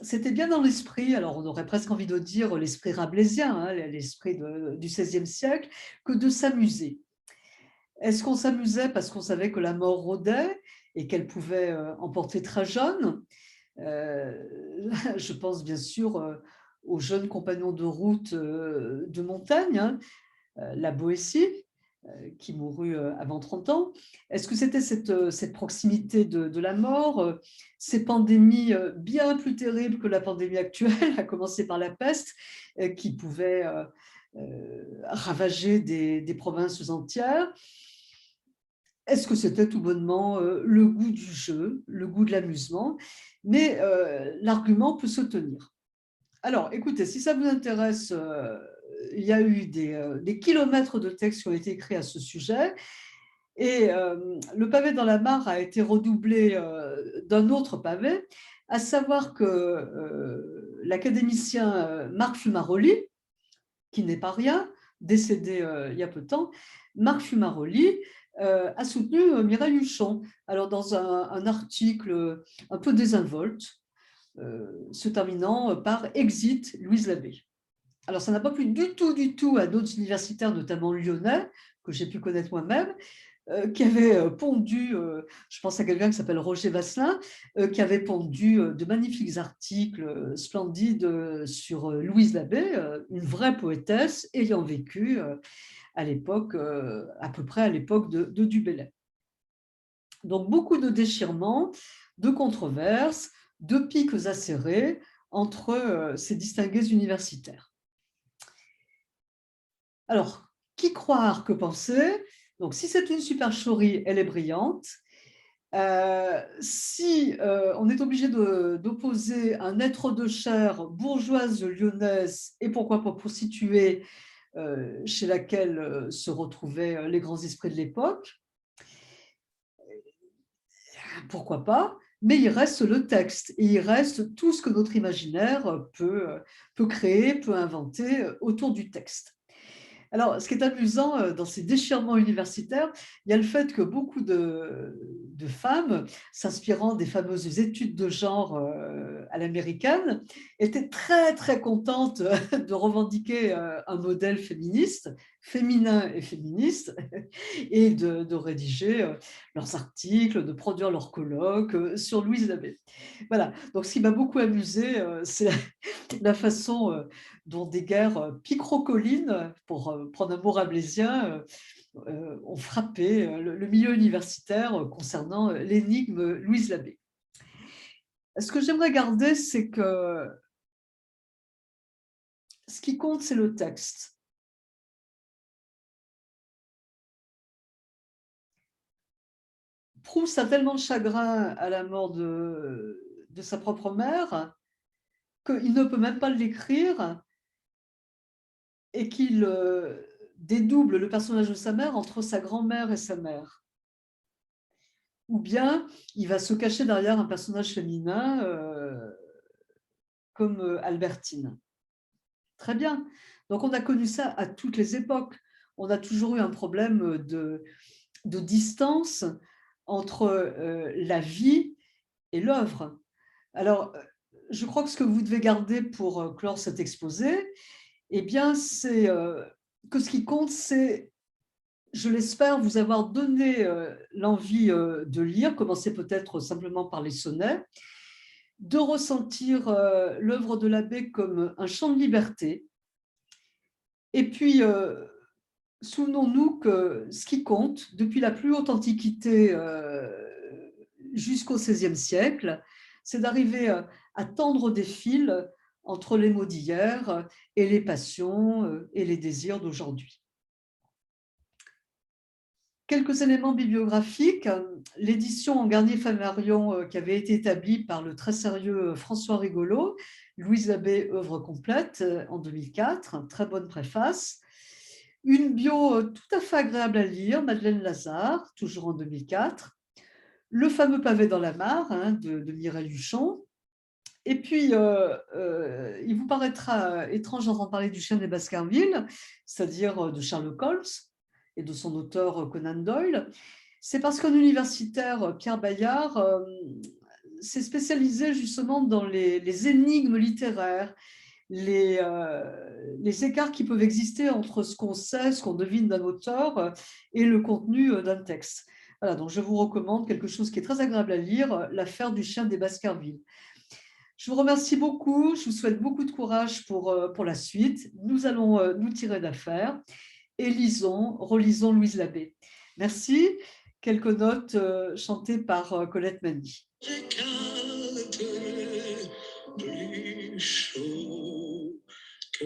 S1: c'était bien dans l'esprit, alors on aurait presque envie de dire l'esprit rabelaisien, hein, l'esprit du XVIe siècle, que de s'amuser. Est-ce qu'on s'amusait parce qu'on savait que la mort rôdait et qu'elle pouvait emporter très jeune? Je pense bien sûr aux jeunes compagnons de route de Montaigne, hein, la Boétie, qui mourut avant 30 ans. Est-ce que c'était cette proximité de la mort, ces pandémies bien plus terribles que la pandémie actuelle, à commencer par la peste, qui pouvait ravager des provinces entières? Est-ce que c'était tout bonnement le goût du jeu, le goût de l'amusement? Mais l'argument peut se tenir. Alors, écoutez, si ça vous intéresse, il y a eu des kilomètres de textes qui ont été écrits à ce sujet. Et le pavé dans la mare a été redoublé d'un autre pavé, à savoir que l'académicien Marc Fumaroli, qui n'est pas rien, décédé il y a peu de temps, Marc Fumaroli a soutenu Mireille Huchon. Alors, dans un article un peu désinvolte, se terminant par Exit Louise Labbé. Alors, ça n'a pas plu du tout à d'autres universitaires, notamment lyonnais, que j'ai pu connaître moi-même, qui avaient pondu, je pense à quelqu'un qui s'appelle Roger Vasselin, qui avait pondu de magnifiques articles splendides sur Louise Labbé, une vraie poétesse ayant vécu à l'époque, à peu près à l'époque de Du Bellay. Donc, beaucoup de déchirements, de controverses, de piques acérées entre ces distingués universitaires. Alors, qui croire, que penser? Donc, si c'est une supercherie, elle est brillante. Si on est obligé d'opposer un être de chair bourgeoise lyonnaise et pourquoi pas prostituée chez laquelle se retrouvaient les grands esprits de l'époque, pourquoi pas, mais il reste le texte et il reste tout ce que notre imaginaire peut créer, peut inventer autour du texte. Alors, ce qui est amusant dans ces déchirements universitaires, il y a le fait que beaucoup de femmes, s'inspirant des fameuses études de genre à l'américaine, étaient très, très contentes de revendiquer un modèle féministe, féminin et féministe, et de rédiger leurs articles, de produire leurs colloques sur Louise Labbé. Voilà, donc ce qui m'a beaucoup amusé, c'est la façon dont des guerres picrocolines, pour prendre un mot rabelaisien, ont frappé le milieu universitaire concernant l'énigme Louise Labbé. Ce que j'aimerais garder, c'est que ce qui compte, c'est le texte. Proust a tellement de chagrin à la mort de sa propre mère qu'il ne peut même pas l'écrire et qu'il dédouble le personnage de sa mère entre sa grand-mère et sa mère. Ou bien il va se cacher derrière un personnage féminin comme Albertine. Très bien. Donc on a connu ça à toutes les époques. On a toujours eu un problème de distance entre la vie et l'œuvre. Alors, je crois que ce que vous devez garder pour clore cet exposé, eh bien, c'est que ce qui compte, c'est, je l'espère, vous avoir donné l'envie de lire, commencer peut-être simplement par les sonnets, de ressentir l'œuvre de Labbé comme un champ de liberté. Et puis, souvenons-nous que ce qui compte, depuis la plus haute antiquité jusqu'au XVIe siècle, c'est d'arriver à tendre des fils entre les mots d'hier et les passions et les désirs d'aujourd'hui. Quelques éléments bibliographiques. L'édition en Garnier-Flammarion qui avait été établie par le très sérieux François Rigolo, Louise Labbé, œuvre complète, en 2004, très bonne préface. Une bio tout à fait agréable à lire, Madeleine Lazare, toujours en 2004. Le fameux pavé dans la mare de Mireille Huchon. Et puis, il vous paraîtra étrange d'entendre parler du chien des Baskerville, c'est-à-dire de Sherlock Holmes et de son auteur Conan Doyle. C'est parce qu'un universitaire, Pierre Bayard, s'est spécialisé justement dans les énigmes littéraires, les écarts qui peuvent exister entre ce qu'on sait, ce qu'on devine d'un auteur et le contenu d'un texte. Voilà, donc je vous recommande quelque chose qui est très agréable à lire, L'affaire du chien des Baskerville. Je vous remercie beaucoup, je vous souhaite beaucoup de courage pour la suite. Nous allons nous tirer d'affaire et relisons Louise Labbé. Merci. Quelques notes chantées par Colette Mani. Plus chaud que